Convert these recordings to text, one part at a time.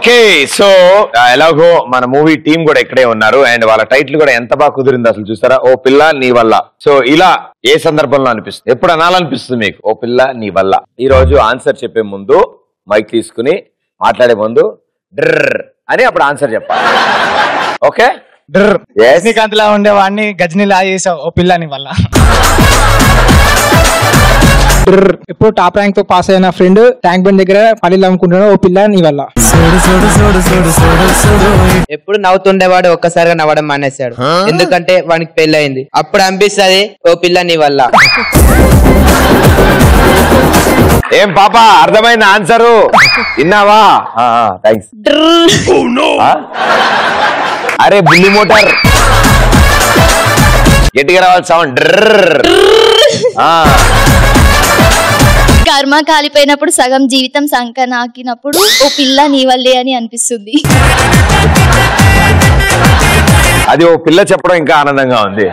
Okay so ఎలాగో మన movie team కూడా ఇక్కడే ఉన్నారు అండ్ వాళ్ళ టైటిల్ కూడా ఎంత బాగా కుదిరింది అసలు చూసారా, ఓ పిల్ల నీ వల్ల. సో ఇలా ఏ సందర్భంలో అనిపిస్తుంది, ఎప్పుడు అనాలనిపిస్తుంది మీకు ఓ పిల్ల నీ వల్ల? ఈ రోజు ఆన్సర్ చెప్పే ముందు మైక్ తీసుకుని మాట్లాడే ముందు డ్రర్ అని అప్పుడు ఆన్సర్ చెప్పాలి. ఓకే, రజనీకాంత్ లా ఉండేవాడిని గజనీలా చేసావు ఓ పిల్లని వల్ల. ఇప్పుడు టాప్ ర్యాంక్ తో పాస్ అయిన ఫ్రెండ్ ట్యాంక్ బండ్ దగ్గర పల్లీలు అమ్ముకుంటున్నాడు ఓ పిల్ల నీ వల్ల. ఎప్పుడు నవ్వుతుండేవాడు ఒక్కసారిగా నవ్వడం మానేశాడు, ఎందుకంటే వానికి పెళ్లి అయింది. అప్పుడు అనిపిస్తుంది ఓ పిల్ల నీ వల్ల. ఏం పాప అర్థమైంది ఆన్సరు విన్నావా? థ్యాంక్స్. అరే బుల్లి మోటార్ గట్టిగా రావాలి సౌండ్. కర్మ కాలిపోయినప్పుడు సగం జీవితం సంకనాకినప్పుడు ఓ పిల్ల నీ వల్లే అని అనిపిస్తుంది. అది ఓ పిల్ల చెప్పడం ఇంకా ఆనందంగా ఉంది.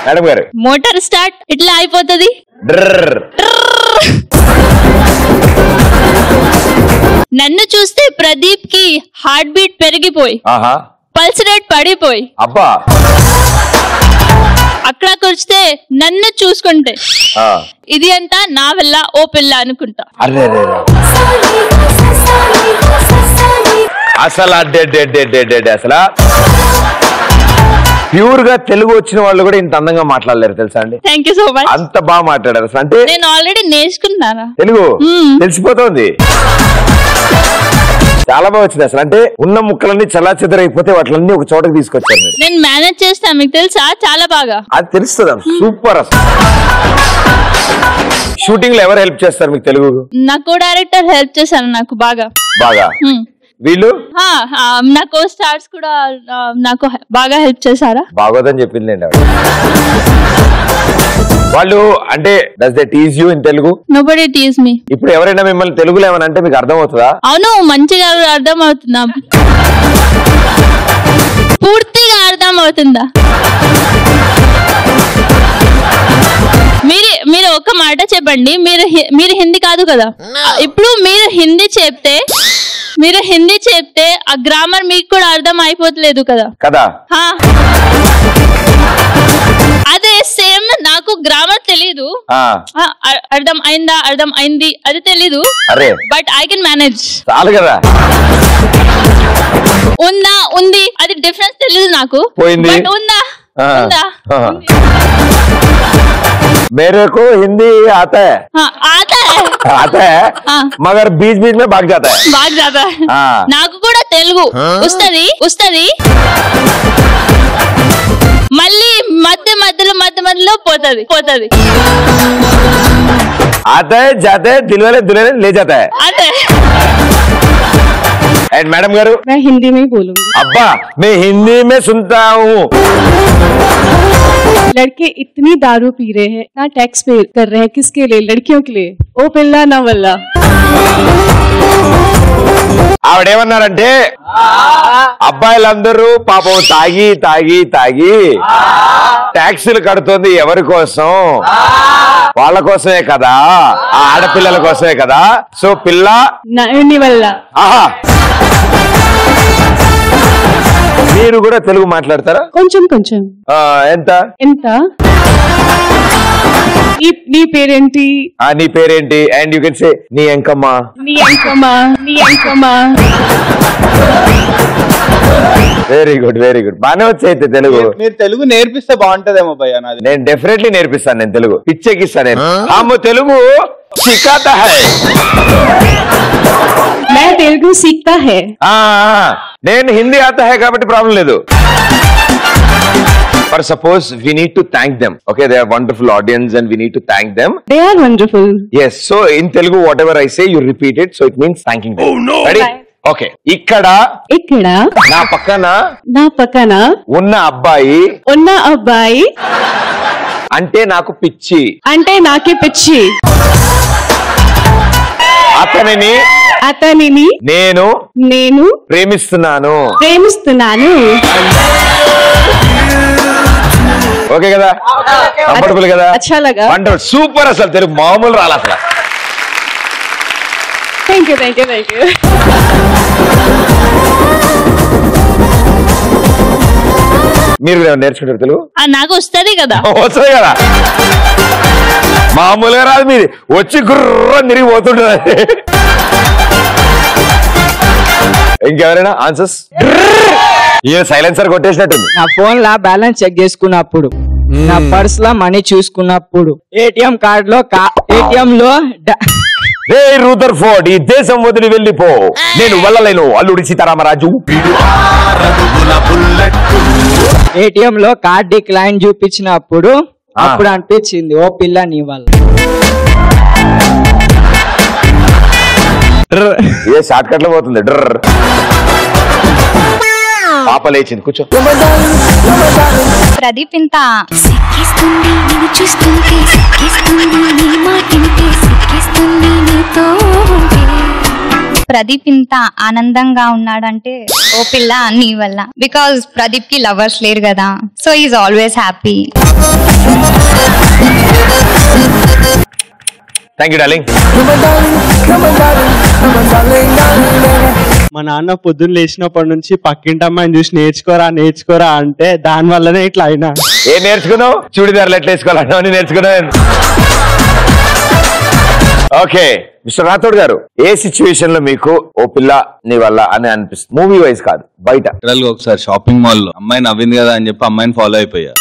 మేడం గారు మోటార్ స్టార్ట్ ఇట్లా అయిపోతుంది. నన్ను చూస్తే ప్రదీప్ కి హార్ట్ బీట్ పెరిగిపోయి పల్స్ రేట్ పడిపోయి అబ్బా అక్కడ కూర్చుతే నన్ను చూసుకుంటే ఇది అంతా నా వల్ల ఓ పిల్ల అనుకుంటా. అసలు అసలు ప్యూర్ గా తెలుగు వచ్చిన వాళ్ళు కూడా ఇంత అందంగా మాట్లాడలేరు తెలుసా అండి. Thank you so much. అంత బాగా మాట్లాడారు అసలు. అంటే నేను ఆల్రెడీ నేర్చుకున్నానా తెలుగు, తెలిసిపోతుంది. చాలా బాగా వచ్చింది అసలు. అంటే ఉన్న ముక్కలన్నీ చల్లాచెదరైపోతే వాటిలన్నీ ఒక చోటకి తీసుకొచ్చారు. నేను మేనేజ్ చేస్తాను మీకు తెలుసా, చాలా బాగా అది తెలుస్తుంది. సూపర్ అసలు. షూటింగ్ లో ఎవరు హెల్ప్ చేస్తారు మీకు తెలుగు? నా కో డైరెక్టర్ హెల్ప్ చేశాను నాకు బాగా. వీళ్ళు నా కో స్టార్స్ కూడా నాకు బాగా హెల్ప్ చేశారా? బాగోదని చెప్పింది వాళ్ళు. అంటే does they tease you in Telugu? Nobody tease me. ఇప్పుడు ఎవరైనా మిమ్మల్ని తెలుగులో ఏమని అంటే మీకు అర్థం అవుతుందా? అవును, మంచిగా అర్థం అవుతుందా? పూర్తిగా అర్థం అవుతుందా? మీరు ఒక మాట చెప్పండి, మీరు హిందీ కాదు కదా. ఇప్పుడు మీరు హిందీ చెప్తే ఆ గ్రామర్ మీకు కూడా అర్థం అయిపోతలేదు కదా. అదే సేమ్ నాకు గ్రామర్ తెలీదు, అర్థం అయింది అది తెలీదు, బట్ ఐ కెన్ మేనేజ్. ఉంది అది డిఫరెన్స్ తెలీదు నాకు. ఉందా मेरे को हिंदी आता है. आता है मगर बीच बीच में भाग जाता है. నాకు కూడా తెలుగు వస్తది మళ్ళీ మధ్యలో పోతది. आता है जाता है दिल वाले दुल्हन ले जाता है. एंड मैडम गारू मैं हिंदी में ही बोलूंगी. अब्बा मैं हिंदी में सुनता हूँ. लड़के इतनी दारू पी रहे हैं, ना टैक्स पे कर रहे हैं, किसके लिए? लड़कियों के लिए. ओ पिल्ला ना वल्ला. ఆవిడేమన్నారంటే అబ్బాయిలందరూ పాపం తాగి ట్యాక్సీలు కడుతుంది ఎవరి కోసం? వాళ్ళ కోసమే కదా, ఆ ఆడపిల్లల కోసమే కదా. సో పిల్ల వల్ల. మీరు కూడా తెలుగు మాట్లాడతారా? కొంచెం. ఎంత నీ పేరేంటి? నీ పేరేంటి? అండ్ యూ కెన్ సే నీ ఎంకమ్మా. వెరీ గుడ్ బానే వచ్చేది తెలుగు. మీరు తెలుగు నేర్పిస్తే బాగుంటదేమో భయ్యా. నేను డెఫినెట్లీ నేర్పిస్తాను. నేను తెలుగు పిచ్చెక్కిస్తాను. నేను తెలుగు సిఖాతా హై. मैं तेलुगु सीखता है. నేను హిందీ ఆతా హై కాబట్టి ప్రాబ్లం లేదు. For suppose we need to thank them. Okay, they are wonderful audience and we need to thank them. They are wonderful. Yes, so in Telugu whatever I say you repeat it, so it means thanking them. Oh no. Ready? Okay. ఇక్కడ నా పక్కన ఉన్న అబ్బాయి అంటే నాకు పిచ్చి. అతనిని నేను ప్రేమిస్తున్నాను. ఓకే కదా? కంఫర్టబుల్ కదా? Wonderful, super. అసలు తెలుగు మామూలు రాలే అసలు. Thank you, thank you, thank you. మీరు నేర్చుకుంటారు తెలుగు? నాకు వస్తుంది కదా. వస్తుంది కదా, మామూలుగా రాదు. మీది వచ్చి గుర్ర తిరిగి పోతుంటుంది. ఇంకెవరైనా ఆన్సర్స్? ఏ సైలెన్సర్ కొట్టేసినట్టుంది. నా ఫోన్ లా బ్యాలెన్స్ చెక్ చేసుకున్నప్పుడు, నా పర్స్ లో మనీ చూసుకున్నప్పుడు, ఏటీఎం కార్డ్ లో ఏటీఎం లో రే రూదర్ ఫోర్డ్, ఈ దేశం వదిలి వెళ్ళిపో, నేను వెళ్ళలేను అల్లుడి సీతారామరాజు. ఏటీఎం లో కార్డ్ డిక్లైన్ చూపించినప్పుడు అప్పుడు అనిపించింది ఓ పిల్ల నీ వల్ల. ఏ షార్ట్ కట్ లో పోతుంది. డ్రర్ పాప లేచింది, కూర్చో. ప్రదీప్ ఇంత సిక్కిస్తుంది నిన్ను చూస్తుంటే, సిక్కిస్తుంది నీ మాటింటే, సిక్కిస్తుంది నీతో ఉంటే. ప్రదీప్ ఇంత ఆనందంగా ఉన్నాడంటే ఓ పిల్ల నీ వల్ల. బికాజ్ ప్రదీప్ కి లవర్స్ లేరు కదా, so is always happy. Thank you darling. మా నాన్న పొద్దున్న లేచినప్పటి నుంచి పక్కింటి అమ్మాయిని చూసి నేర్చుకోరా అంటే దాని వల్లనే ఇట్లా అయినా. ఏం నేర్చుకున్నావు? చూడిదారులు ఎట్లా వేసుకోవాలని నేర్చుకున్నావు. ఓకే మిస్టర్ రాథోడ్ గారు, ఏ సిచ్యువేషన్ లో మీకు ఓ పిల్ల నీ వల్ల అని అనిపిస్తుంది? మూవీ వైజ్ కాదు, బయట. ఒకసారి షాపింగ్ మాల్ లో అమ్మాయి నవ్వింది కదా అని చెప్పి అమ్మాయిని ఫాలో అయిపోయా.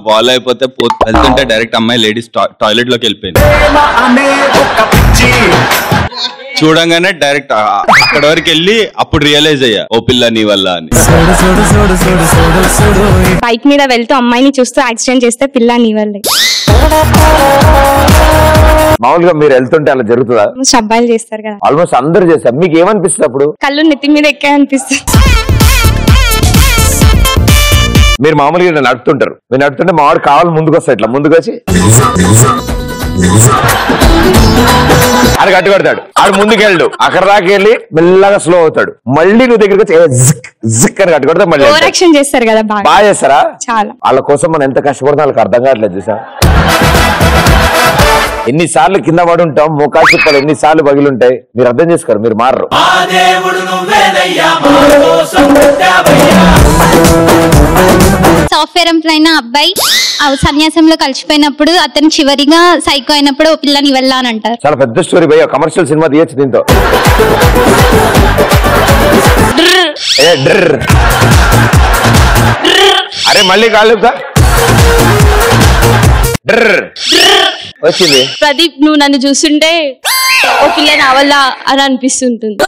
ఫాలో అయిపోతే వెళ్తుంటే డైరెక్ట్ అమ్మాయి లేడీస్ టాయిలెట్ లోకి వెళ్ళిపోయింది. చూడంగానే డైరెక్ట్ అక్కడ వరకు వెళ్ళి అప్పుడు రియలైజ్ అయ్యా ఓ పిల్ల నీ వల్ల అని. బైక్ మీద వెళ్తూ అమ్మాయిని చూస్తూ యాక్సిడెంట్ చేస్తే పిల్ల నీ వల్లే. మామూలుగా మీరు వెళ్తుంటే అలా జరుగుతుందా? అబ్బాయిలు చేస్తారు కదా, ఆల్మోస్ట్ అందరు చేస్తారు. మీకు ఏమనిపిస్తుంది అప్పుడు? కళ్ళు నెత్తి మీద ఎక్కే అనిపిస్తుంది. మీరు మామూలుగా నడుపుతుంటారు, మీరు నడుపుతుంటే మావాడు కావాలి ముందుకు వస్తాయి, ఇట్లా ముందుకు వచ్చి ఆడు గట్టు కడతాడు. ఆడు ముందుకు వెళ్ళడు, అక్కడ దాకా వెళ్ళి మెల్లగా స్లో అవుతాడు. మళ్ళీ నువ్వు దగ్గరికి వచ్చి జిక్ అని కట్టు కడతా. మళ్ళీ ఓవరాక్షన్ చేస్తారు కదా, బాగా చేస్తారా? చాలా. వాళ్ళ కోసం మనం ఎంత కష్టపడతాం వాళ్ళకి అర్థం కావట్లేదు చూసా. ఎన్నిసార్లు కింద పడి ఉంటాం, మోకాలు చిప్పలు ఎన్నిసార్లు పగిలుంటాయి. మీరు అర్థం చేసుకోరు, మీరు మారరు. సాఫ్ట్వేర్ ఎంప్లాయ్ అయిన అబ్బాయి సన్యాసంలో కలిసిపోయినప్పుడు అతను చివరిగా సైకో అయినప్పుడు ఓ పిల్లని వెళ్ళా అని అంటారు. చాలా పెద్ద స్టోరీ భయ్య, కమర్షియల్ సినిమా తీయచ్చు దీంతో. అరే మళ్ళీ కాళ్ళు వచ్చింది. ప్రదీప్ నువ్వు నన్ను చూస్తుంటే ఓ పిల్ల నా వల్ల అని అనిపిస్తుంటుంది.